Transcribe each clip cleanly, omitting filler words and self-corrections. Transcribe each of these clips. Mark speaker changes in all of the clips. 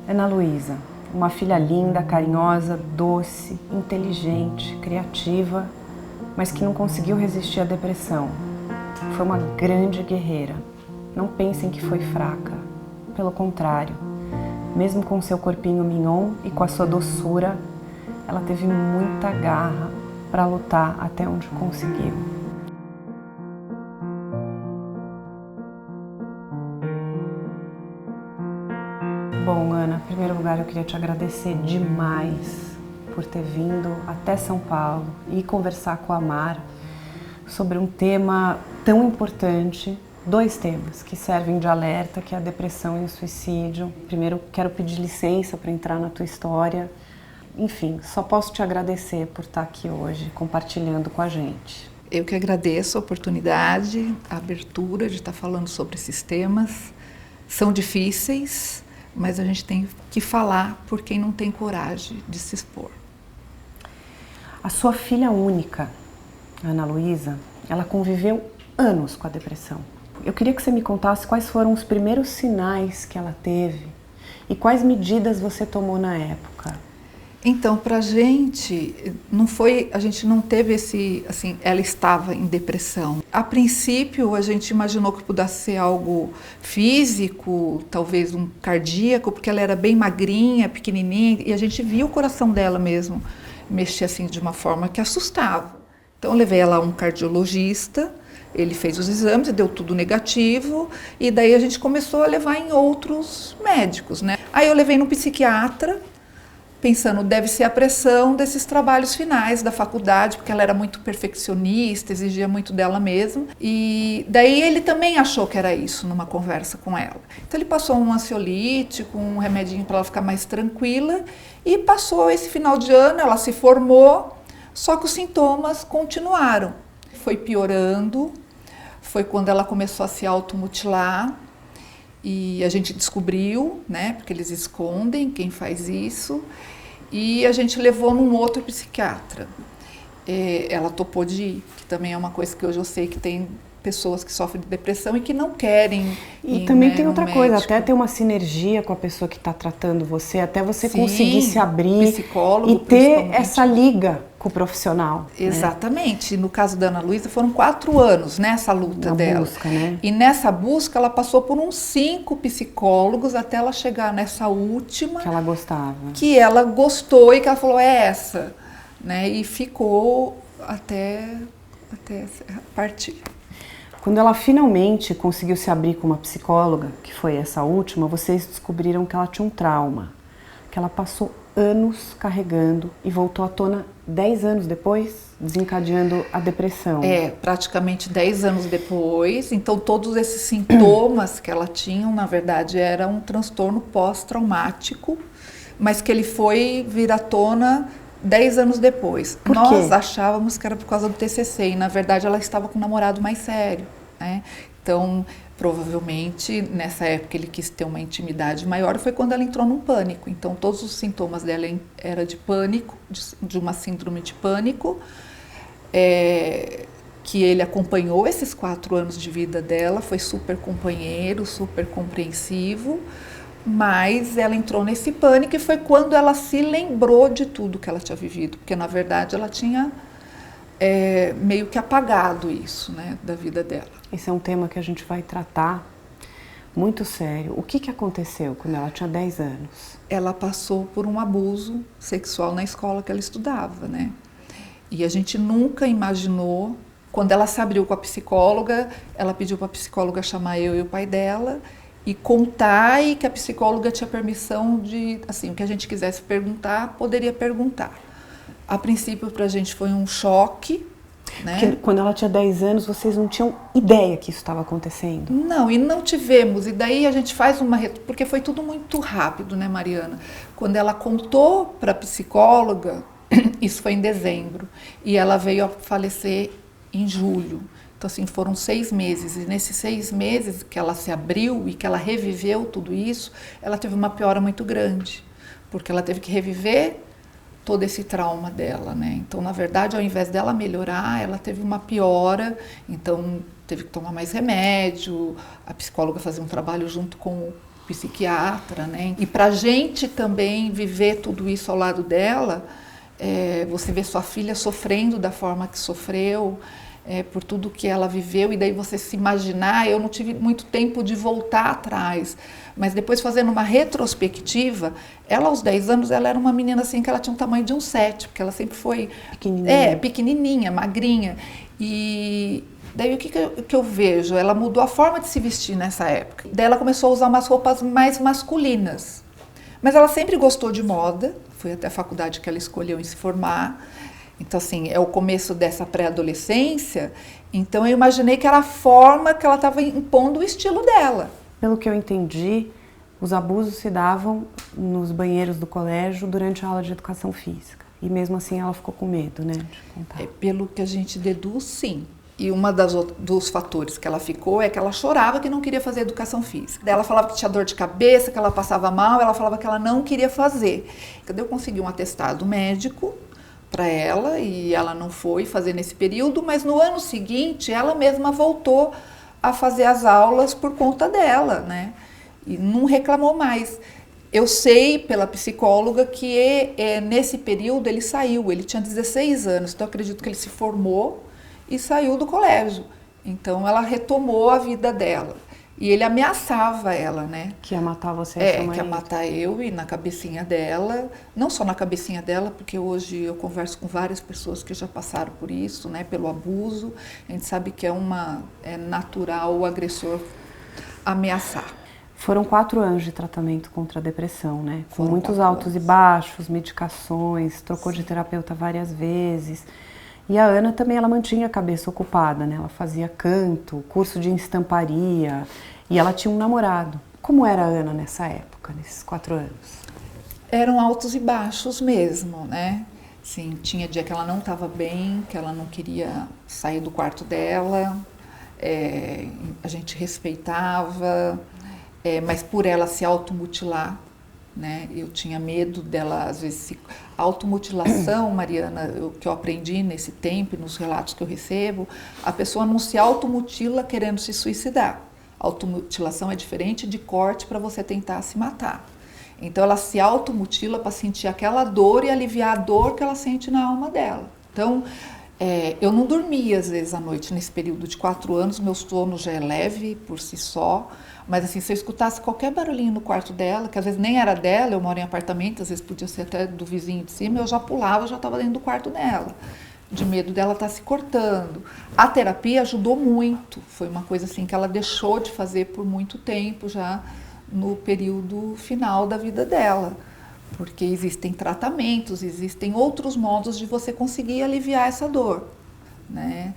Speaker 1: Ana Luísa, uma filha linda, carinhosa, doce, inteligente, criativa, mas que não conseguiu resistir à depressão. Foi uma grande guerreira. Não pensem que foi fraca. Pelo contrário, mesmo com seu corpinho mignon e com a sua doçura, ela teve muita garra para lutar até onde conseguiu. Bom, Ana, em primeiro lugar eu queria te agradecer demais por ter vindo até São Paulo e conversar com a Mar sobre um tema tão importante, dois temas que servem de alerta, que é a depressão e o suicídio. Primeiro, quero pedir licença para entrar na tua história. Enfim, só posso te agradecer por estar aqui hoje, compartilhando com a gente.
Speaker 2: Eu que agradeço a oportunidade, a abertura de estar falando sobre esses temas. São difíceis, mas a gente tem que falar por quem não tem coragem de se expor.
Speaker 1: A sua filha única, Ana Luísa, ela conviveu anos com a depressão. Eu queria que você me contasse quais foram os primeiros sinais que ela teve e quais medidas você tomou na época.
Speaker 2: Então, pra gente, a gente não teve ela estava em depressão. A princípio, a gente imaginou que pudesse ser algo físico, talvez um cardíaco, porque ela era bem magrinha, pequenininha, e a gente via o coração dela mesmo mexer assim de uma forma que assustava. Então, eu levei ela a um cardiologista, ele fez os exames e deu tudo negativo, e daí a gente começou a levar em outros médicos, né? Aí eu levei no psiquiatra, pensando, deve ser a pressão desses trabalhos finais da faculdade, porque ela era muito perfeccionista, exigia muito dela mesma. E daí ele também achou que era isso, numa conversa com ela. Então ele passou um ansiolítico, um remedinho para ela ficar mais tranquila, e passou esse final de ano, ela se formou, só que os sintomas continuaram. Foi piorando, foi quando ela começou a se automutilar, e a gente descobriu, né, porque eles escondem quem faz isso, e a gente levou num outro psiquiatra. Ela topou de ir, que também é uma coisa que hoje eu sei que tem pessoas que sofrem de depressão e que não querem
Speaker 1: E
Speaker 2: ir,
Speaker 1: também
Speaker 2: né,
Speaker 1: tem
Speaker 2: no
Speaker 1: outra coisa,
Speaker 2: médico.
Speaker 1: até ter uma sinergia com a pessoa que está tratando você, até você
Speaker 2: Sim,
Speaker 1: conseguir se abrir
Speaker 2: psicólogo,
Speaker 1: e ter
Speaker 2: principalmente.
Speaker 1: essa liga com o profissional.
Speaker 2: Exatamente. No caso da Ana Luísa, foram 4 anos, né, essa luta
Speaker 1: Na
Speaker 2: dela.
Speaker 1: busca, né?
Speaker 2: E nessa busca, ela passou por uns 5 psicólogos até ela chegar nessa última.
Speaker 1: Que ela gostava.
Speaker 2: Que ela gostou e que ela falou, é essa. Né? E ficou até partir.
Speaker 1: Quando ela finalmente conseguiu se abrir com uma psicóloga, que foi essa última, vocês descobriram que ela tinha um trauma, que ela passou anos carregando e voltou à tona 10 anos depois, desencadeando a depressão.
Speaker 2: Praticamente 10 anos depois. Então, todos esses sintomas que ela tinha, na verdade, era um transtorno pós-traumático, mas que ele foi vir à tona 10 anos depois.
Speaker 1: Por quê?
Speaker 2: Nós achávamos que era por causa do TCC e, na verdade, ela estava com um namorado mais sério, né? Então, provavelmente, nessa época, ele quis ter uma intimidade maior, foi quando ela entrou num pânico. Então, todos os sintomas dela eram de pânico, de uma síndrome de pânico, que ele acompanhou esses 4 anos de vida dela, foi super companheiro, super compreensivo, mas ela entrou nesse pânico e foi quando ela se lembrou de tudo que ela tinha vivido, porque na verdade ela tinha meio que apagado isso, né, da vida dela.
Speaker 1: Esse é um tema que a gente vai tratar muito sério. O que aconteceu quando ela tinha 10 anos?
Speaker 2: Ela passou por um abuso sexual na escola que ela estudava, né? E a gente nunca imaginou, quando ela se abriu com a psicóloga, ela pediu para a psicóloga chamar eu e o pai dela, e contar, e que a psicóloga tinha permissão de, assim, o que a gente quisesse perguntar, poderia perguntar. A princípio, para a gente foi um choque, né?
Speaker 1: Porque quando ela tinha 10 anos, vocês não tinham ideia que isso estava acontecendo?
Speaker 2: Não, e não tivemos. E daí a gente faz porque foi tudo muito rápido, né, Mariana? Quando ela contou para a psicóloga, isso foi em dezembro, e ela veio a falecer em julho. Então, assim, foram 6 meses, e nesses 6 meses que ela se abriu e que ela reviveu tudo isso, ela teve uma piora muito grande, porque ela teve que reviver todo esse trauma dela, né? Então, na verdade, ao invés dela melhorar, ela teve uma piora, então teve que tomar mais remédio, a psicóloga fazia um trabalho junto com psiquiatra, né? E para a gente também viver tudo isso ao lado dela, você vê sua filha sofrendo da forma que sofreu, por tudo que ela viveu, e daí você se imaginar, eu não tive muito tempo de voltar atrás, mas depois fazendo uma retrospectiva, ela aos 10 anos, ela era uma menina assim que ela tinha um tamanho de um 7, porque ela sempre foi pequenininha, magrinha, e daí o que eu vejo? Ela mudou a forma de se vestir nessa época, daí ela começou a usar umas roupas mais masculinas, mas ela sempre gostou de moda, foi até a faculdade que ela escolheu em se formar. Então, assim, é o começo dessa pré-adolescência, então eu imaginei que era a forma que ela estava impondo o estilo dela.
Speaker 1: Pelo que eu entendi, os abusos se davam nos banheiros do colégio durante a aula de educação física. E mesmo assim ela ficou com medo, né, de contar.
Speaker 2: Pelo que a gente deduz, sim. E dos fatores que ela ficou é que ela chorava que não queria fazer educação física. Daí ela falava que tinha dor de cabeça, que ela passava mal, ela falava que ela não queria fazer. Daí eu consegui um atestado médico para ela e ela não foi fazer nesse período, mas no ano seguinte ela mesma voltou a fazer as aulas por conta dela, né? E não reclamou mais. Eu sei pela psicóloga que nesse período ele saiu, ele tinha 16 anos, então eu acredito que ele se formou e saiu do colégio. Então ela retomou a vida dela. E ele ameaçava ela, né?
Speaker 1: Que ia matar você e sua mãe.
Speaker 2: Que ia matar eu e na cabecinha dela. Não só na cabecinha dela, porque hoje eu converso com várias pessoas que já passaram por isso, né? Pelo abuso. A gente sabe que é natural o agressor ameaçar.
Speaker 1: Foram 4 anos de tratamento contra a depressão, né? Com
Speaker 2: Foram
Speaker 1: muitos
Speaker 2: 4
Speaker 1: altos
Speaker 2: anos.
Speaker 1: e baixos, medicações, trocou de terapeuta várias vezes. E a Ana também, ela mantinha a cabeça ocupada, né? Ela fazia canto, curso de estamparia e ela tinha um namorado. Como era a Ana nessa época, nesses 4 anos?
Speaker 2: Eram altos e baixos mesmo, né? Sim, tinha dia que ela não estava bem, que ela não queria sair do quarto dela, a gente respeitava, mas por ela se automutilar, né? Eu tinha medo dela, às vezes, automutilação, Mariana, o que eu aprendi nesse tempo, nos relatos que eu recebo, a pessoa não se automutila querendo se suicidar. Automutilação é diferente de corte para você tentar se matar. Então ela se automutila para sentir aquela dor e aliviar a dor que ela sente na alma dela. Então eu não dormia às vezes à noite nesse período de 4 anos, meu sono já é leve por si só, mas assim, se eu escutasse qualquer barulhinho no quarto dela, que às vezes nem era dela, eu moro em apartamento, às vezes podia ser até do vizinho de cima, eu já pulava, já estava dentro do quarto dela, de medo dela estar se cortando. A terapia ajudou muito, foi uma coisa assim que ela deixou de fazer por muito tempo já no período final da vida dela, porque existem tratamentos, existem outros modos de você conseguir aliviar essa dor, né?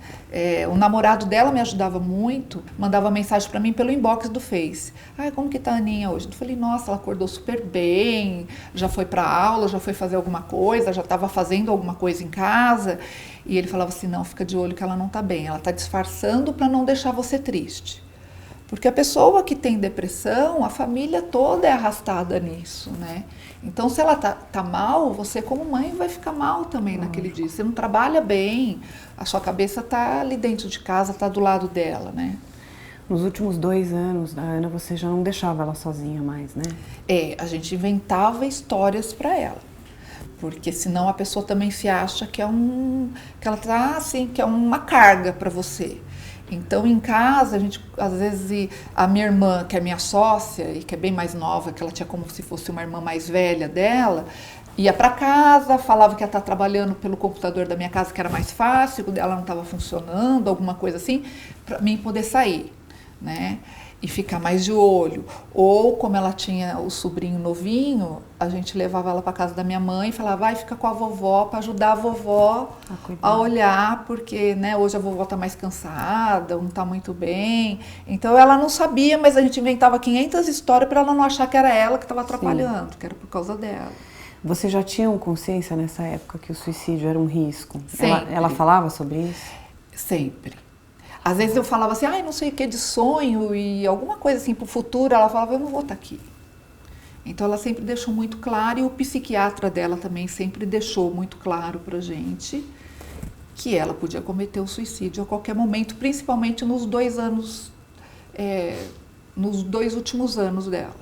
Speaker 2: O namorado dela me ajudava muito, mandava mensagem para mim pelo inbox do Face. Como que tá a Aninha hoje? Eu falei, nossa, ela acordou super bem, já foi para aula, já foi fazer alguma coisa, já estava fazendo alguma coisa em casa. E ele falava assim, não, fica de olho que ela não tá bem, ela tá disfarçando para não deixar você triste. Porque a pessoa que tem depressão, a família toda é arrastada nisso, né? Então, se ela tá mal, você como mãe vai ficar mal também naquele dia. Você não trabalha bem, a sua cabeça tá ali dentro de casa, tá do lado dela, né?
Speaker 1: Nos últimos 2 anos da Ana, você já não deixava ela sozinha mais, né?
Speaker 2: A gente inventava histórias para ela. Porque senão a pessoa também se acha que que ela tá assim, que é uma carga para você. Então, em casa, a gente, às vezes, a minha irmã, que é minha sócia e que é bem mais nova, que ela tinha como se fosse uma irmã mais velha dela, ia para casa, falava que ia estar trabalhando pelo computador da minha casa, que era mais fácil, ela não estava funcionando, alguma coisa assim, para mim poder sair, né? E ficar mais de olho. Ou, como ela tinha o sobrinho novinho, a gente levava ela para casa da minha mãe e falava, vai, fica com a vovó, para ajudar a vovó a olhar, porque, né, hoje a vovó está mais cansada, não está muito bem. Então ela não sabia, mas a gente inventava 500 histórias para ela não achar que era ela que estava atrapalhando, que era por causa dela.
Speaker 1: Você já tinha consciência nessa época que o suicídio era um risco?
Speaker 2: Sempre.
Speaker 1: Ela falava sobre isso?
Speaker 2: Sempre. Às vezes eu falava assim, não sei o que de sonho e alguma coisa assim para o futuro, ela falava, eu não vou estar aqui. Então ela sempre deixou muito claro, e o psiquiatra dela também sempre deixou muito claro para a gente que ela podia cometer o suicídio a qualquer momento, principalmente nos 2 anos, nos 2 últimos anos dela.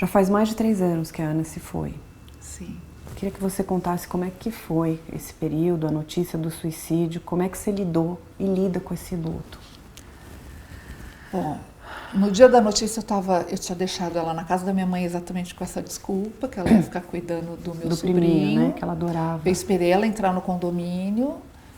Speaker 1: Já faz mais de 3 anos que a Ana se foi.
Speaker 2: Sim.
Speaker 1: Queria que você contasse como é que foi esse período, a notícia do suicídio, como é que você lidou e lida com esse luto.
Speaker 2: Bom, no dia da notícia eu tinha deixado ela na casa da minha mãe exatamente com essa desculpa, que ela ia ficar cuidando do meu sobrinho.
Speaker 1: Priminho, né, que ela adorava.
Speaker 2: Eu esperei ela entrar no condomínio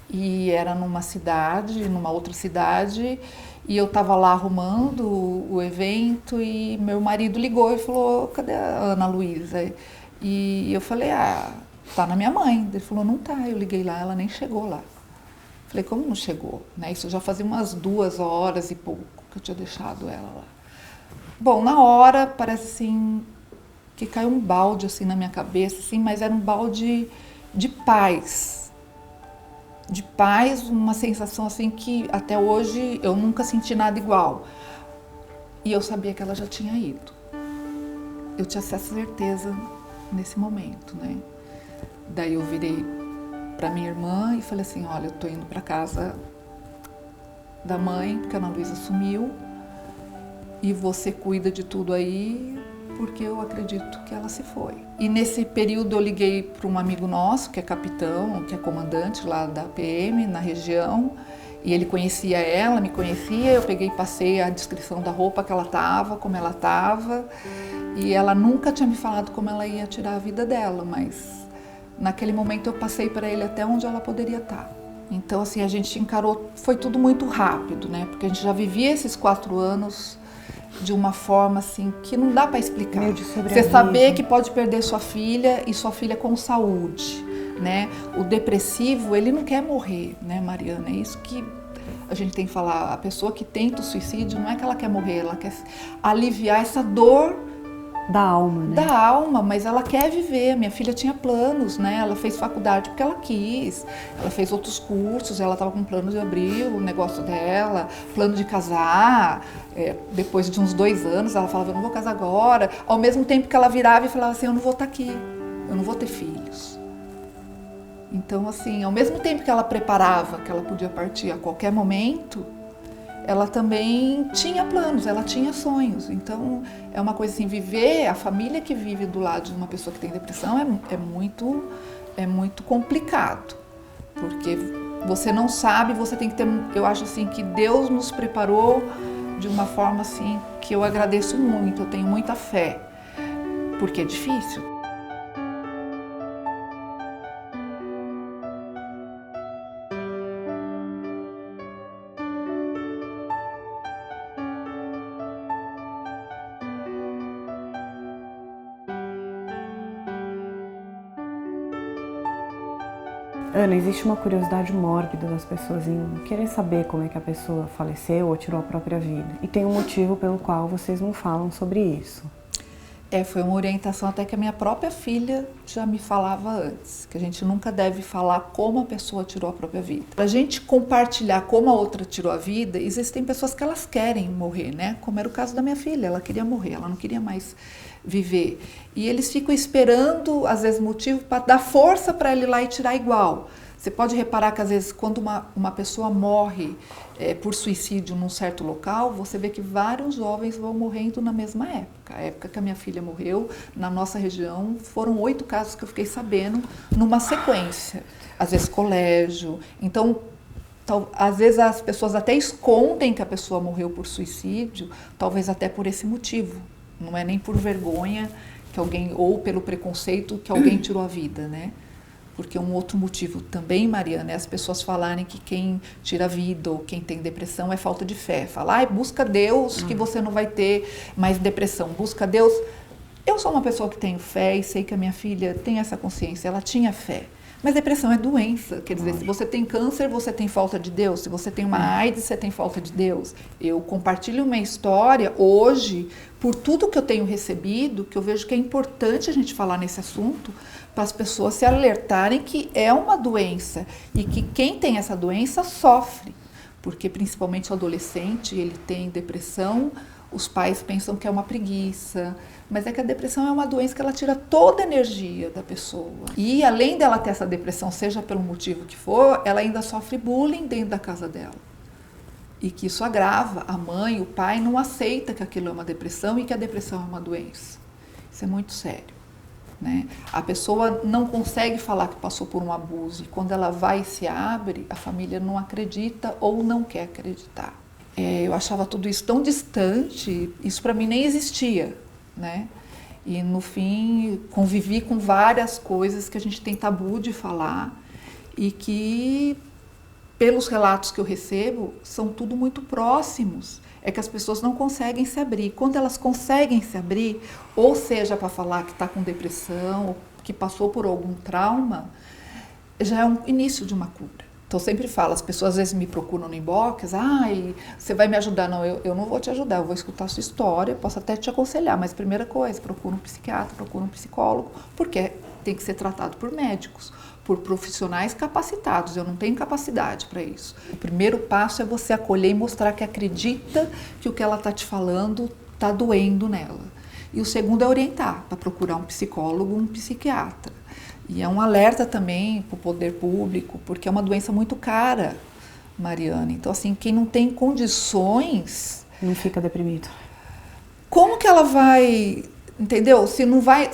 Speaker 2: e era numa outra cidade, e eu estava lá arrumando o evento e meu marido ligou e falou: cadê a Ana Luísa? E eu falei: tá na minha mãe. Ele falou: não tá. Eu liguei lá, ela nem chegou lá. Falei: como não chegou? Né? Isso já fazia umas 2 horas e pouco que eu tinha deixado ela lá. Bom, na hora parece assim que caiu um balde assim na minha cabeça, assim, mas era um balde de paz. De paz, uma sensação assim que até hoje eu nunca senti nada igual. E eu sabia que ela já tinha ido. Eu tinha essa certeza nesse momento, né? Daí eu virei para minha irmã e falei assim: olha, eu tô indo para casa da mãe, porque a Ana Luísa sumiu, e você cuida de tudo aí, porque eu acredito que ela se foi. E nesse período eu liguei para um amigo nosso, que é capitão, que é comandante lá da PM na região, e ele conhecia ela, me conhecia, eu peguei e passei a descrição da roupa que ela estava, como ela estava, e ela nunca tinha me falado como ela ia tirar a vida dela, mas naquele momento eu passei para ele até onde ela poderia estar. Então assim, a gente encarou, foi tudo muito rápido, né? Porque a gente já vivia esses 4 anos de uma forma assim que não dá para explicar.
Speaker 1: Meio de
Speaker 2: Você saber que pode perder sua filha e sua filha com saúde, né? O depressivo, ele não quer morrer, né, Mariana? É isso que a gente tem que falar. A pessoa que tenta o suicídio não é que ela quer morrer, ela quer aliviar essa dor
Speaker 1: da alma, né?
Speaker 2: Da alma, mas ela quer viver. Minha filha tinha planos, né? Ela fez faculdade porque ela quis. Ela fez outros cursos, ela estava com plano de abrir o negócio dela, plano de casar. Depois de uns 2 anos, ela falava: eu não vou casar agora. Ao mesmo tempo que ela virava e falava assim: eu não vou estar aqui, eu não vou ter filhos. Então, assim, ao mesmo tempo que ela preparava que ela podia partir a qualquer momento, ela também tinha planos, ela tinha sonhos. Então, é uma coisa assim, viver, a família que vive do lado de uma pessoa que tem depressão é muito complicado. Porque você não sabe, você tem que ter, eu acho assim, que Deus nos preparou de uma forma assim, que eu agradeço muito, eu tenho muita fé, porque é difícil.
Speaker 1: Ana, existe uma curiosidade mórbida das pessoas em querer saber como é que a pessoa faleceu ou tirou a própria vida. E tem um motivo pelo qual vocês não falam sobre isso.
Speaker 2: Foi uma orientação até que a minha própria filha já me falava antes, que a gente nunca deve falar como a pessoa tirou a própria vida. Para a gente compartilhar como a outra tirou a vida, existem pessoas que elas querem morrer, né? Como era o caso da minha filha, ela queria morrer, ela não queria mais viver. E eles ficam esperando, às vezes, motivo para dar força para ela ir lá e tirar igual. Você pode reparar que, às vezes, quando uma pessoa morre por suicídio num certo local, você vê que vários jovens vão morrendo na mesma época. A época que a minha filha morreu, na nossa região, foram 8 casos que eu fiquei sabendo numa sequência. Às vezes, colégio. Então, às vezes, as pessoas até escondem que a pessoa morreu por suicídio, talvez até por esse motivo. Não é nem por vergonha que alguém, ou pelo preconceito que alguém tirou a vida, né? Porque um outro motivo também, Mariana, é as pessoas falarem que quem tira a vida ou quem tem depressão é falta de fé. Falar: busca Deus que você não vai ter mais depressão. Busca Deus. Eu sou uma pessoa que tenho fé e sei que a minha filha tem essa consciência, ela tinha fé. Mas depressão é doença, quer dizer, se você tem câncer, você tem falta de Deus. Se você tem uma AIDS, você tem falta de Deus. Eu compartilho uma história hoje, por tudo que eu tenho recebido, que eu vejo que é importante a gente falar nesse assunto, para as pessoas se alertarem que é uma doença e que quem tem essa doença sofre. Porque principalmente o adolescente, ele tem depressão, os pais pensam que é uma preguiça, mas é que a depressão é uma doença que ela tira toda a energia da pessoa. E além dela ter essa depressão, seja pelo motivo que for, ela ainda sofre bullying dentro da casa dela. E que isso agrava. A mãe, o pai não aceita que aquilo é uma depressão e que a depressão é uma doença. Isso é muito sério, né? A pessoa não consegue falar que passou por um abuso e quando ela vai e se abre, a família não acredita ou não quer acreditar. Eu achava tudo isso tão distante, isso para mim nem existia, né? E no fim convivi com várias coisas que a gente tem tabu de falar e que, pelos relatos que eu recebo, são tudo muito próximos. É que as pessoas não conseguem se abrir. Quando elas conseguem se abrir, ou seja, para falar que está com depressão, ou que passou por algum trauma, já é um início de uma cura. Então, eu sempre falo, as pessoas às vezes me procuram no inbox, você vai me ajudar? Não, eu não vou te ajudar, eu vou escutar a sua história, posso até te aconselhar, mas primeira coisa, procura um psiquiatra, procura um psicólogo, porque tem que ser tratado por médicos, por profissionais capacitados. Eu não tenho capacidade para isso. O primeiro passo é você acolher e mostrar que acredita que o que ela está te falando está doendo nela. E o segundo é orientar para procurar um psicólogo, um psiquiatra. E é um alerta também para o poder público, porque é uma doença muito cara, Mariana. Então, assim, quem não tem condições...
Speaker 1: Não fica deprimido.
Speaker 2: Como que ela vai... Entendeu? Se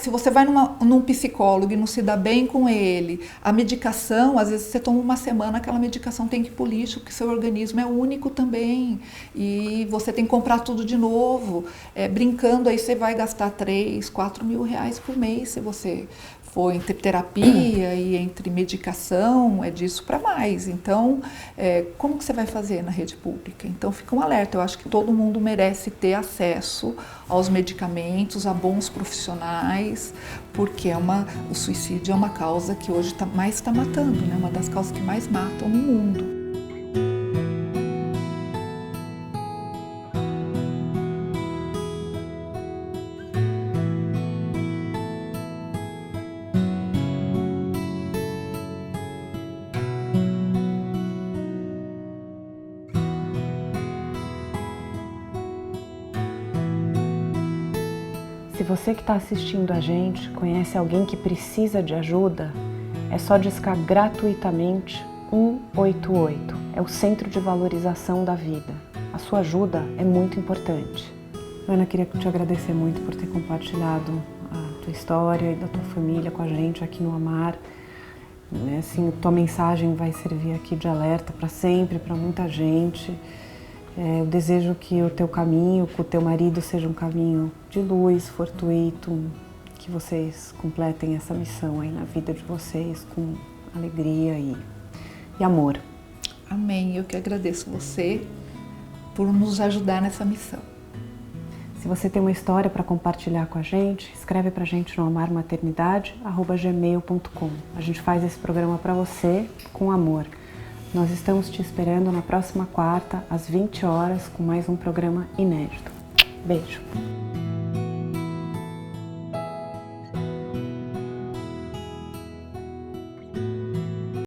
Speaker 2: você vai num psicólogo e não se dá bem com ele, a medicação, às vezes você toma uma semana, aquela medicação tem que ir pro lixo, porque seu organismo é único também. E você tem que comprar tudo de novo. Brincando, aí você vai gastar 3, 4 mil reais por mês se você for entre terapia e entre medicação, é disso para mais. Então, como que você vai fazer na rede pública? Então, fica um alerta. Eu acho que todo mundo merece ter acesso aos medicamentos, a bons profissionais, porque o suicídio é uma causa que hoje mais está matando, né? Uma das causas que mais matam no mundo.
Speaker 1: Se você que está assistindo a gente conhece alguém que precisa de ajuda, é só discar gratuitamente 188. É o Centro de Valorização da Vida. A sua ajuda é muito importante. Ana, queria te agradecer muito por ter compartilhado a tua história e da tua família com a gente aqui no Amar. Assim, tua mensagem vai servir aqui de alerta para sempre, para muita gente. Eu desejo que o teu caminho com o teu marido seja um caminho de luz, fortuito, que vocês completem essa missão aí na vida de vocês com alegria e amor.
Speaker 2: Amém. Eu que agradeço você por nos ajudar nessa missão.
Speaker 1: Se você tem uma história para compartilhar com a gente, escreve pra gente no amarmaternidade@gmail.com. A gente faz esse programa para você com amor. Nós estamos te esperando na próxima quarta, às 20 horas, com mais um programa inédito. Beijo!